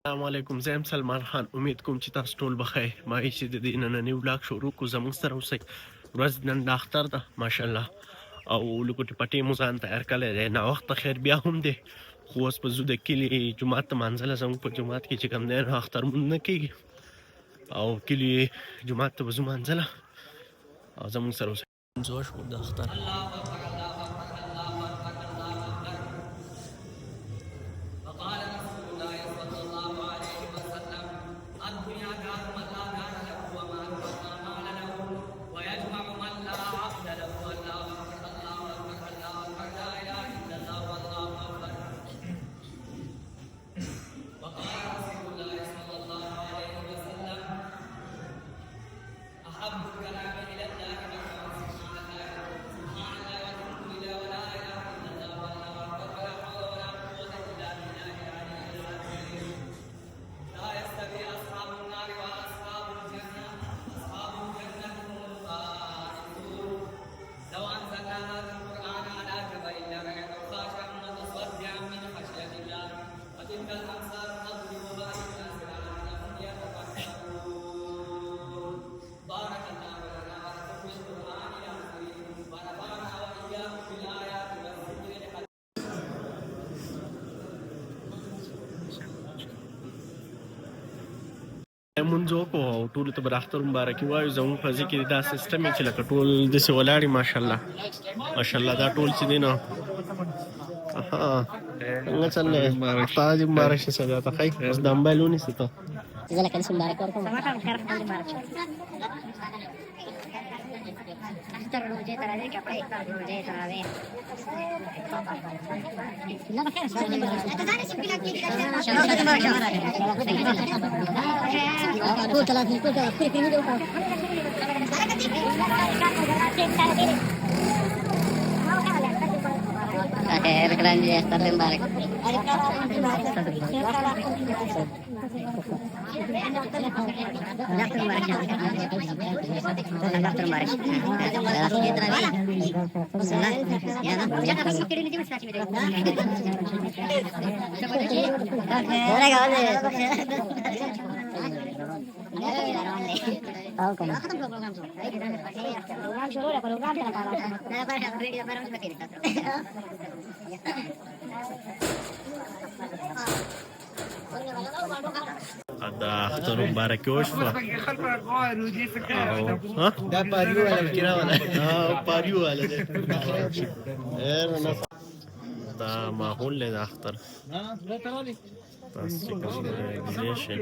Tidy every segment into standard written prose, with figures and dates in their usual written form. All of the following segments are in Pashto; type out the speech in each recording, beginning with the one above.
السلام علیکم، زه یم سلمان خان. امید کوم چې تاسو ټول بخیر. ما چې د دې نننی ولاګ شروع کړو، زموږ سره اوسئ. ورځ نن د اختر ده ماشاءالله، او لوکوټې پټې مو ځان تیار کړی دی. ناوخته خیر بیا هم دی، خو اوس به ځو د کلي جومات ته مانځله. زموږ په جومات کې چې کوم دی نو اختر مونځ نه کېږي، او کلي جومات ته به ځو مانځله، او زموږ سره اوسئ. مونځ وشو د اختر. مونځ وکړو او ټولو ته به د اختر مبارکي وایو. زموږ په ځای کې دا سیسټم چې لکه ټول داسې ولاړ دي ماشاءالله ماشاءالله. دا ټول چې دی نو څنګه چل دی؟ ستا دې مبارک شي. ستا ته ښایي اوس دا موبایل ونیسه ته. زه لکه داسې مبارک ورکوم. اختر روزه تراویح کپڑے اختر روزه تراویح لا بخير كل ثلاث كل خير كلام يا استاذ مبارك دا اختر مبارکي وشوه. دا پاریو والا بکینا والا پاریو والا دی. دا ماحول دی د اختر. تاسو چې کوم ځای شئ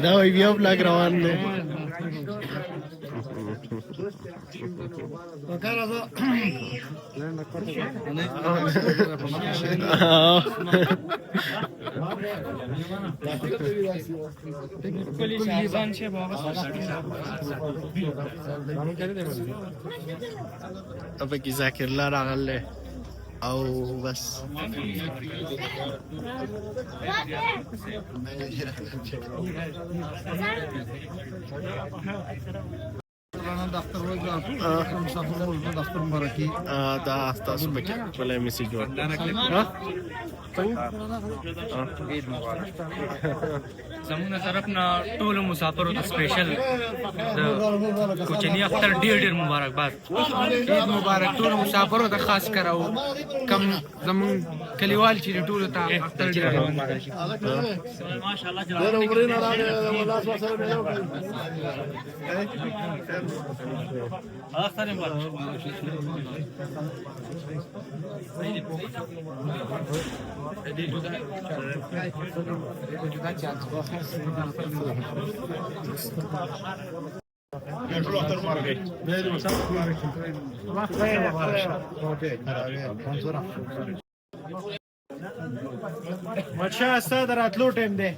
دا وایي بیا بلاګ روان دی. پکې ذاکر الله راغلی او بس د اختر ورځ مسافرونو د اختر مبارکي. دا تاسو پکې خپله میسیج ورکړئ. عید مبارک. زموږ طرف نه ټولو مسافرو ته سپیشل د کوچني اختر ډېر ډېر مبارکباد. عید مبارک ټولو مسافرو ته خاص کراو. کم زموږ کلیوال چې ټولو ته اختر ډېر مبارک. ماشاءالله اختر مبارک. مچا ستاسو د راتلو ټیم دی.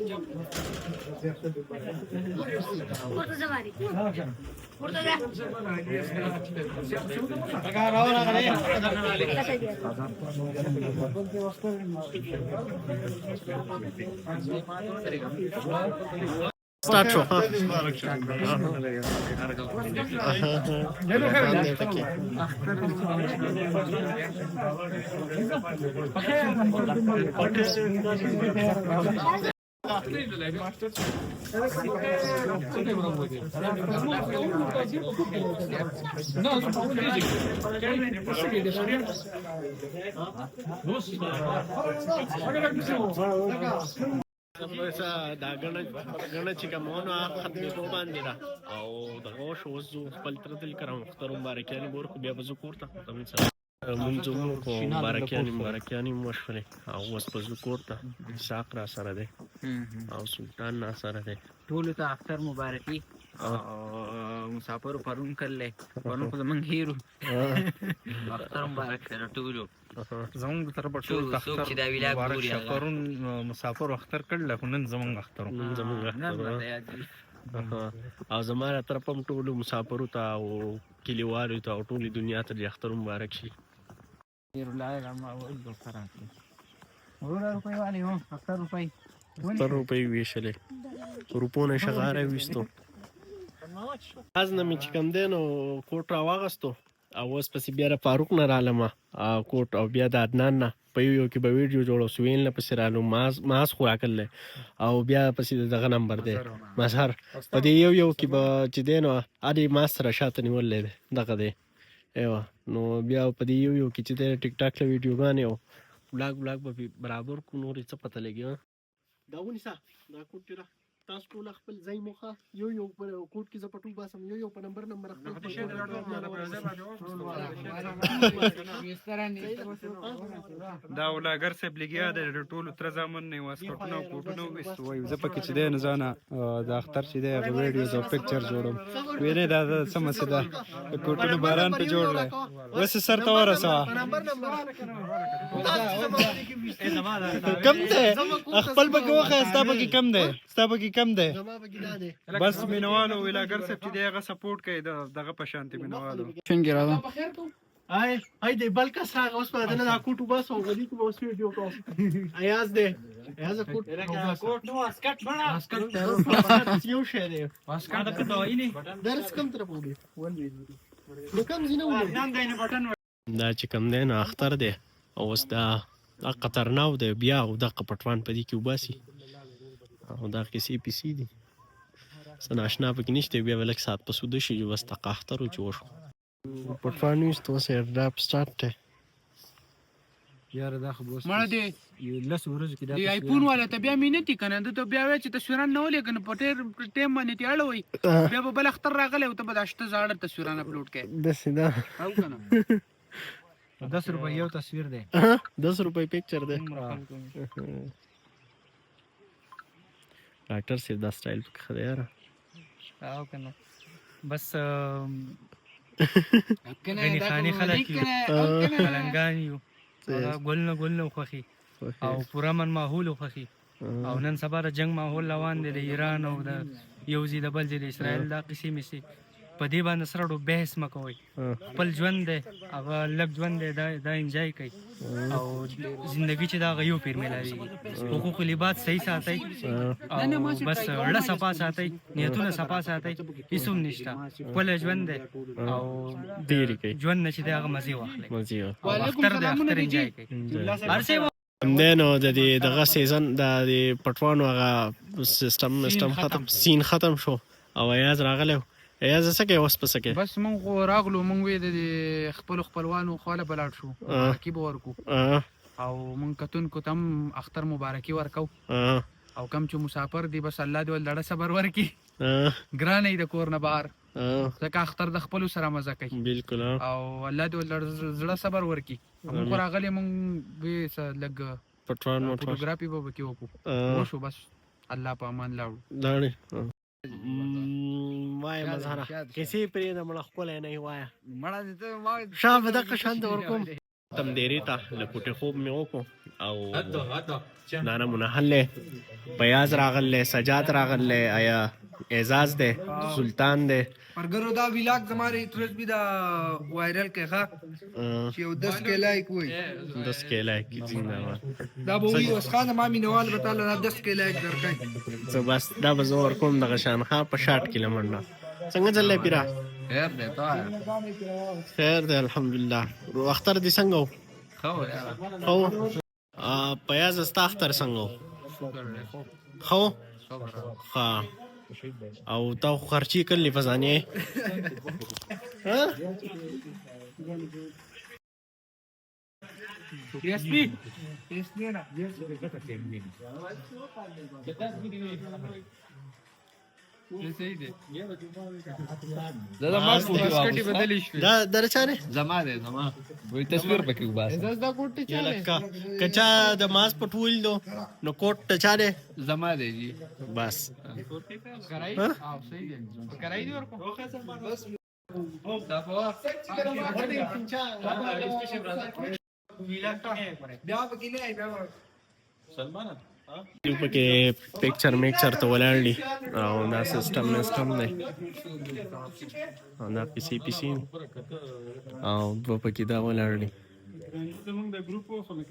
سٹارټ شو ها مبارک شه. دا غڼه چې کومونه ختمېدو باندې ده او دغه وشو اوس زه خپل تره دل کرم اختر مبارکیانې به ورکړو بیا به زه کور ته زموږ سره لمونځ مو وکړو مبارکیانې مو وشولې او اوس به زه کور ته اسحاق را سره دی او سلطان را سره دی ټولو ته اختر مبارکي مسافرو پرون کړلی پرون خو زمونږ هیرو اختر مبارک سره ټولو زمونږ د طرفه ټول څوک چې دا ویلاګ مبارک ګوري شه. پرون مسافر اختر کړل خو نن زمونږ اختر و. زموږ او زما له طرفه هم ټولو مسافرو ته او کلیوالو ته او ټولې دنیا ته د اختر مبارک شي. ستر روپۍ ویشلې روپو نه شغاره ویستو از نه مې چې کوم دی نو کوټ راواغستو او اوس پسې بیا د فاروق نه رالمه کوټ او بیا د عدنان نه په یو کې به ویډیو جوړو سویل نه پسې رالو ماس خو راکړلی او بیا پسې دغه نمبر دی مظهر په دې یو کې به چې دی نو هرې ماس سره شاته نیولی دی دغه دی ایوه نو بیا په دې یو کې چې دی ټیک ټاک له ویډیوګانې او بلاګ به برابر کړو نورې څه پته لګي دا ونیسه دا کوټ چې را تاسو ټول خپل ځای موخه یو په کوټ کې زه په ټول باسم یو په نمبر دا ولاګر صاحب لګیا دی د ټولو تره زامن نه واسکټونه او کوټونه وویستو وایي زه پکې چې دی نو ځانه د اختر چې دی هغه ویډیوز او پکچر جوړم ویلې دا څه مسې ده د کوټونو باران په جوړلی اوس یې سر ته ورسوه کم دی خپل پکې وښیه ستا پکې کم دی بس مینوالو ولاګر صاحب چې دی هغه سپورټ کوي دغه په شانتي مینوالو ای دی بل کس راغی اوس به دنه دا کوټ وباسو او غلی کې به اوس ویډیو کوو ایاز دی ایاز کوټ نو اسکټ بنا اسکټ یو شی دی اسکټ په دوی نه درس کم تر پوری نو کم زینه ولې دا چې کم دی نو اختر دی او اوس دا خطرناک دی بیا او د پټوان په دې کې وباسي او دا کیسې پیسې دي څه ناشنا پکې نشته بیا به لږ ساعت په سوده شي بس دغه اختر و چې وشو پټوان ویستو اوس ایرډراپ سټارټ دی یاره دا خو اوس مړه دی 10 ورځو کې دا دی آیفون والا ته بیا مینه تی کنه ته بیا وای چې تصویران نه ولې کنه پټیر ټیم باندې تی اړوي بیا به بل اختر راغلی او ته به داشته زاړه تصویران اپلوډ کړي داسې دا او کنه 10 روپۍ یو تصویر دی 10 روپۍ پکچر دی ډاکټر صاحب دا سټایل پکې ښه دی یاره او کنه بس غني خاني خلک یو ملنګان یو ګل نه خوښي او پوره من ماحول خوښي او نن سبا د جنگ ماحول روان دی د ایران او د یو ځای د بل ځای د اسرائیل دا قصې مې په دې باندې سره ډو بحث مه کوئ خپل ژوند دی هغه لږ ژوند دی دا انجوای کوي او زندګي چې دا هغه یو پیر میلاویږي حقوق لباس صحیح ساتئ او بس زړه صفا ساتئ نیتونه صفا ساتئ هېڅ هم نشته ښکلی ژوند دی او ژوند نه چې دی هغه مزې واخلئ اختر دی اختر انجوای کوئ هر څه همدی نو د دې دغه سیزن د پټوانو هغه سیستم سین ختم شو او ایاز راغلی ایاز څه کوې اوس په څه کوې بس مونږ خو راغلو مونږ وې د خپلو خپلوانو خواله به لاړ شو مبارکي به ورکو او مونږ کتونکو ته هم اختر مبارکي ورکو او کم چې مسافر دی بس الله دې ول دړه صبر ورکړي ګرانه د کور نه بهر ځکه اختر د خپلو سره مزه کوي بالکل او الله دې ول زړه صبر ورکړي مونږ خو راغلي مونږ وې لږ پټوان فوټوګرافي به پکې وکړو وشو بس الله په امان لاړو لاړې وایه مظهره کیسې پرېږده مړه ښکلی نه یې وایه شا به دغه شان ته ورکوم تمدیري ته له کوټې خوب مې وکړو او نانه منحل دی پیاز راغلی سجاد راغلی ایا اعزاز دی سلطان دی مرګرو دا ویلاګ زماره ترس بي دا وایرل کې ښه چې یو 10 کې لایک وي 10 کې لایک زنده باد دا به وي اوس خان ما مینوال به تعالی 10 کې لایک درکای زه بس دا به زه ورکوم دغه شان ښه په 60 کیلو منډه څنګه ځلې پیرا خیر دی تا خیر دی الحمدلله اختر دي څنګه و خو پیاز استا اختر څنګه و خو ها او تا خو خرچي کړلې فزانې ها یسبی نه زدا ما سکټي بدلی شو دا درچانه زما وې تصویر پکې وباس دا کوټه چاله لکه کچا د ماس پټول دو نو کوټ چاله زما دی جی بس کرای او صحیح دی کرای دی ورکو دا په بیا پکې نه بیا یو پکې پکچر میکچر ته ولاړلی او دا سیستم دی او دا پی سی او دوه پکې دا ولاړلی زمونږ د ګروپ خلک